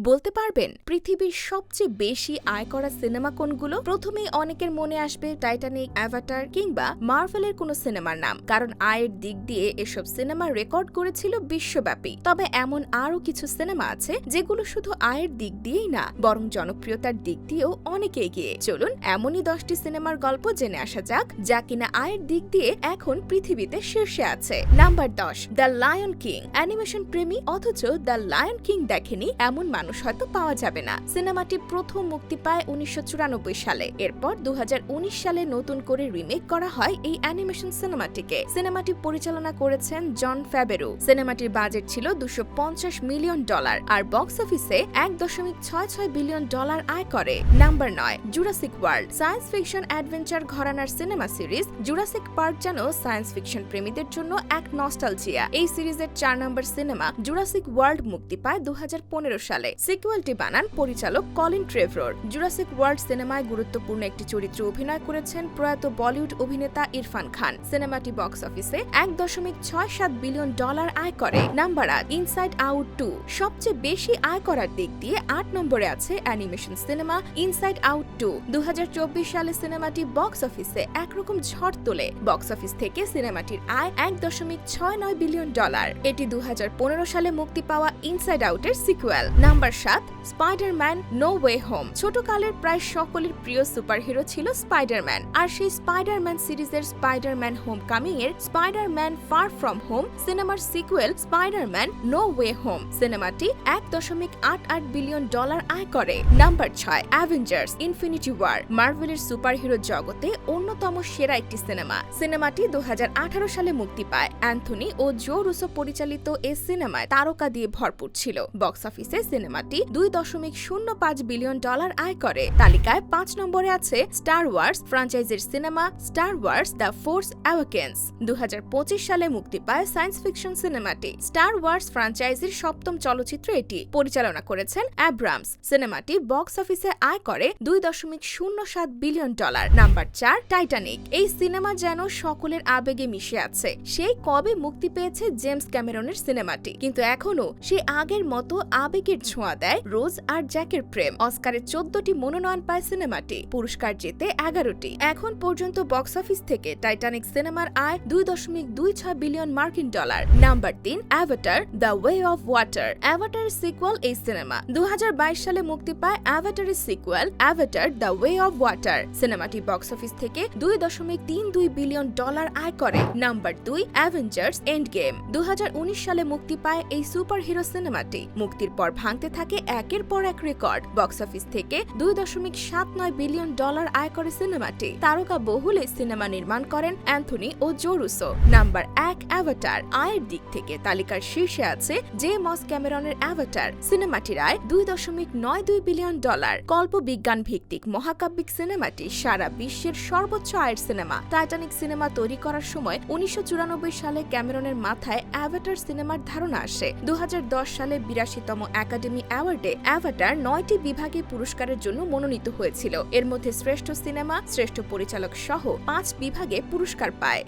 বলতে পারবেন পৃথিবীর সবচেয়ে বেশি আয় করা সিনেমা কোনগুলো? প্রথমেই অনেকের মনে আসবে টাইটানিক, অ্যাভাটার কিংবা মার্ভেলের কোনো সিনেমার নাম, কারণ আয়ের দিক দিয়ে এসব সিনেমা রেকর্ড করেছিল বিশ্বব্যাপী। তবে এমন আরও কিছু সিনেমা আছে যেগুলো শুধু আয়ের দিক দিয়েই না, বরং জনপ্রিয়তার দিক দিয়েও অনেক এগিয়ে। চলুন এমনই 10টি সিনেমার গল্প জেনে আসা যাক যা কিনা আয়ের দিক দিয়ে এখন পৃথিবীতে শীর্ষে আছে। Number 10, the lion king. Animation প্রেমী অথচ দ্য লায়ন কিং দেখেনি এমন মানুষ হয়তো পাওয়া যাবে না। সিনেমাটি প্রথম মুক্তি পায় 1994 সালে। এরপর 2019 সালে নতুন করে রিমেক করা হয় এই অ্যানিমেশন সিনেমাটিকে। সিনেমাটি পরিচালনা করেছেন জন ফ্যাভেরো। সিনেমাটির বাজেট ছিল $250 মিলিয়ন আর বক্স অফিসে $1.66 বিলিয়ন আয় করে। Number 9, Jurassic world. Science fiction adventure ঘরানার সিনেমা সিরিজ জুরাসিক পার্ক যেন সায়েন্স ফিকশন প্রেমীদের জন্য এক নস্টালজিয়া। এই সিরিজের 4 নম্বর সিনেমা জুরাসিক ওয়ার্ল্ড মুক্তি পায় 2015 সালে। সিকুয়েলটি বানান পরিচালক কলিন ট্রেভরর। জুরাসিক ওয়ার্ল্ড সিনেমায় গুরুত্বপূর্ণ একটি চরিত্রে অভিনয় করেছেন প্রয়াত বলিউড অভিনেতা ইরফান খান। সিনেমাটি বক্স অফিসে $1.67 বিলিয়ন আয় করে। Number 8, inside out 2। সবচেয়ে বেশি আয় করার দিক দিয়ে 8 নম্বরে আছে অ্যানিমেশন সিনেমা ইনসাইড আউট 2। 2024 সালে সিনেমাটি বক্স অফিসে একরকম ঝড় তোলে। বক্স অফিস থেকে সিনেমাটির আয় $1.69 বিলিয়ন। এটি 2015 সালে মুক্তি পাওয়া ইনসাইড আউটের sequel. Number 7, spiderman no way home. ছোটকালের প্রায় সকলের প্রিয় সুপারহিরো ছিল স্পাইডারম্যান, আর সেই স্পাইডারম্যান সিরিজের স্পাইডারম্যান হোম কামিং এর স্পাইডারম্যান ফার ফ্রম হোম সিনেমার sequel Spiderman no way home. সিনেমাটি $1.88 বিলিয়ন আয় করে। Number 6, Avengers infinity war. মার্ভেলের সুপারহিরো জগতে অন্যতম সেরা একটি সিনেমা। সিনেমাটি 2018 সালে মুক্তি পায়। অ্যান্থনি ও জো রুসো পরিচালিত এই সিনেমায় তারকা দিয়ে ভরপুর ছিল। বক্স অফিসে সিনেমাটি $2.05 বিলিয়ন আয় করে। তালিকায় 5 নম্বরে আছে স্টার ওয়ার্স ফ্র্যাঞ্চাইজির সিনেমা star wars the force awakens. 2025 সালে মুক্তি পায় সায়েন্স ফিকশন সিনেমাটি। স্টার ওয়ার্স ফ্র্যাঞ্চাইজির 7ম চলচ্চিত্র এটি। পরিচালনা করেছেন অ্যাব্রামস। সিনেমাটি বক্স অফিসে আয় করে $2.07 বিলিয়ন। Number 4, Titanic. এই সিনেমা যেন সকলের আবেগে মিশে আছে। সেই কবে মুক্তি পেয়েছে জেমস ক্যামেরনের সিনেমাটি, কিন্তু এখনো সে আগের মতো আবেগের ছোঁয়া দেয় রোজ আর জ্যাকের প্রেম। অস্কারে 14টি মনোনয়ন পায় সিনেমাটি, পুরস্কার জেতে 11টি। এখন পর্যন্ত বক্স অফিস থেকে টাইটানিক সিনেমার আয় $2.26 বিলিয়ন মার্কিন। Number 3, avatar the way of water. অ্যাভাটারের সিকুয়েল এই সিনেমা। 2022 সালে মুক্তি পায় অ্যাভাটারের sequel avatar the way of water. সিনেমাটি বক্স অফিস থেকে $2.32 বিলিয়ন আয় করে। Number 2, Avengers and game. 2019 সালে মুক্তি পায় এই সুপারহিরো সিনেমাটি। মুক্তির পর ভাঙতে থাকে একের পর এক রেকর্ড। বক্স অফিস থেকে $2.79 বিলিয়ন আয় করে সিনেমাটি। তারকা বহুল এই সিনেমা নির্মাণ করেন অ্যান্থনি ও জো রুসো। Number 1, Avatar. আয়ের দিক থেকে তালিকার শীর্ষে আছে জেমস ক্যামেরনের অ্যাভাটার। সিনেমাটির আয় $2.92 বিলিয়ন। কল্প বিজ্ঞান ভিত্তিক মহাকাব্যিক সিনেমাটি সারা বিশ্বের সর্বোচ্চ আয়ের সিনেমা। টাইটানিক সিনেমা তৈরি করার সময় 1994 সালে ক্যামেরনের মাথায় অ্যাভাটার সিনেমার ধারণা আসে। 2010 সালে 82তম একাডেমি অ্যাওয়ার্ডে অ্যাভাটার 9টি বিভাগে পুরস্কারের জন্য মনোনীত হয়েছিল। এর মধ্যে শ্রেষ্ঠ সিনেমা, শ্রেষ্ঠ পরিচালক সহ 5 বিভাগে পুরস্কার পায়।